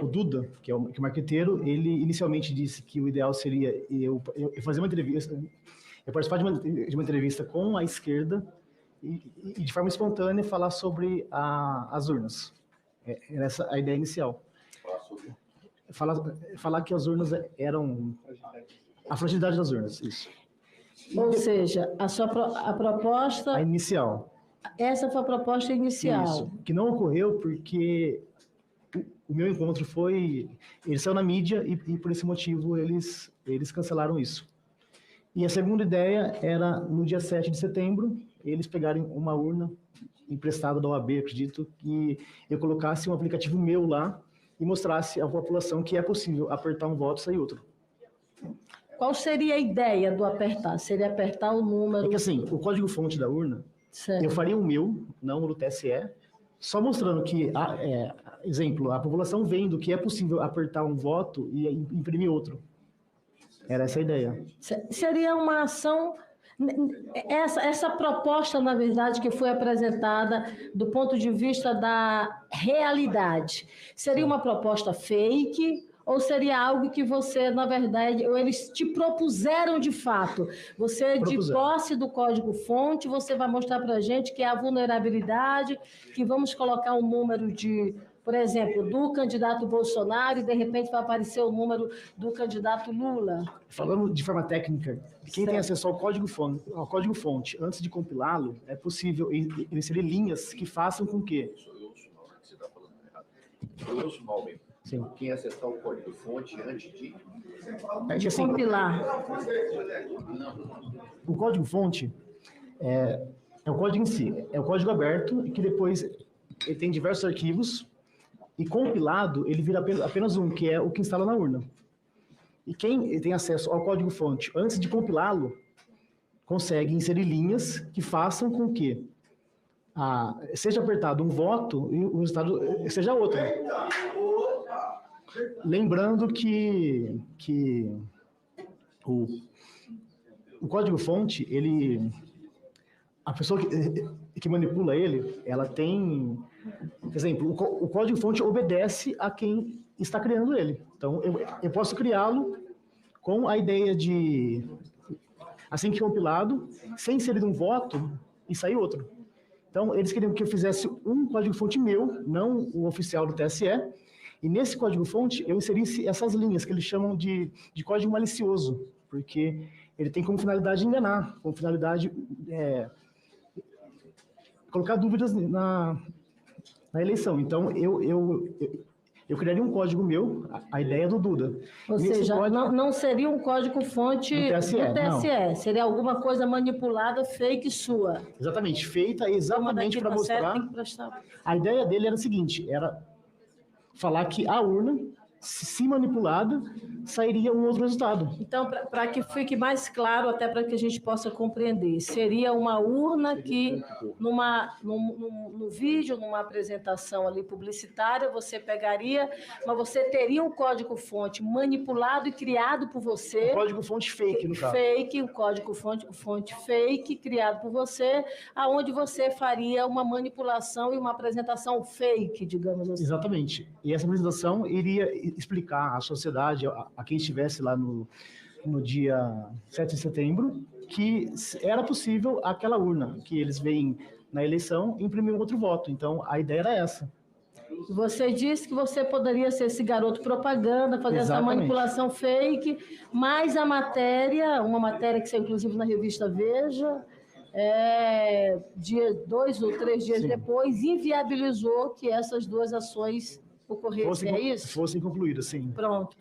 o Duda, que é o marqueteiro, ele inicialmente disse que o ideal seria eu fazer uma entrevista, eu participar de uma entrevista com a esquerda e de forma espontânea falar sobre as urnas. Era essa a ideia inicial. Falar que as urnas eram... A fragilidade das urnas, isso. Ou seja, a proposta... A inicial. Essa foi a proposta inicial. Isso, que não ocorreu porque o meu encontro foi... Ele saiu na mídia e por esse motivo eles cancelaram isso. E a segunda ideia era, no dia 7 de setembro, eles pegarem uma urna emprestada da OAB, acredito, que eu colocasse um aplicativo meu lá e mostrasse à população que é possível apertar um voto e sair outro. Qual seria a ideia do apertar? Seria apertar o número... É que assim, o código-fonte da urna, certo, eu faria o meu, não o do TSE, só mostrando que, exemplo, a população vendo que é possível apertar um voto e imprimir outro. Era essa a ideia. Seria uma ação... Essa proposta, na verdade, que foi apresentada do ponto de vista da realidade, seria uma proposta fake ou seria algo que você, na verdade, ou eles te propuseram de fato? Você, de posse do código-fonte, você vai mostrar para a gente que é a vulnerabilidade, que vamos colocar um número de... Por exemplo, do candidato Bolsonaro e, de repente, vai aparecer o número do candidato Lula. Falando de forma técnica, quem tem acesso ao código-fonte, antes de compilá-lo, é possível inserir linhas que façam com que... Você está falando errado. Eu ouço mal mesmo. Sim. Quem acessar o código-fonte antes de... De compilar. O código-fonte é o código em si, é o código aberto, que depois ele tem diversos arquivos, e compilado, ele vira apenas um, que é o que instala na urna. E quem tem acesso ao código-fonte antes de compilá-lo, consegue inserir linhas que façam com que seja apertado um voto e o resultado seja outro. Lembrando que o código-fonte, a pessoa que manipula ele, ela tem... Por exemplo, o código-fonte obedece a quem está criando ele. Então, eu posso criá-lo com a ideia de, assim que compilado, ser inserido um voto e sair outro. Então, eles queriam que eu fizesse um código-fonte meu, não o oficial do TSE, e nesse código-fonte eu inserisse essas linhas, que eles chamam de código malicioso, porque ele tem como finalidade enganar, como finalidade colocar dúvidas na eleição. Então, eu criaria um código meu, a ideia do Duda. Ou seja, não seria um código-fonte do TSE, seria alguma coisa manipulada, fake sua. Exatamente, feita exatamente para mostrar... A ideia dele era o seguinte, era falar que a urna, se manipulada, sairia um outro resultado. Então, para que fique mais claro, até para que a gente possa compreender, seria uma urna que, no vídeo, numa apresentação ali publicitária, você pegaria, mas você teria um código-fonte manipulado e criado por você. Um código-fonte fake, no caso. Fake, um código-fonte fake, criado por você, aonde você faria uma manipulação e uma apresentação fake, digamos assim. Exatamente. E essa apresentação iria explicar à sociedade, a quem estivesse lá no dia 7 de setembro, que era possível aquela urna, que eles veem na eleição, imprimir um outro voto. Então, a ideia era essa. Você disse que você poderia ser esse garoto propaganda, fazer essa manipulação fake, mas a matéria, uma matéria que saiu inclusive na revista Veja, 2 ou 3 dias depois, inviabilizou que essas duas ações ocorressem, é isso? Fossem concluídas, sim. Pronto.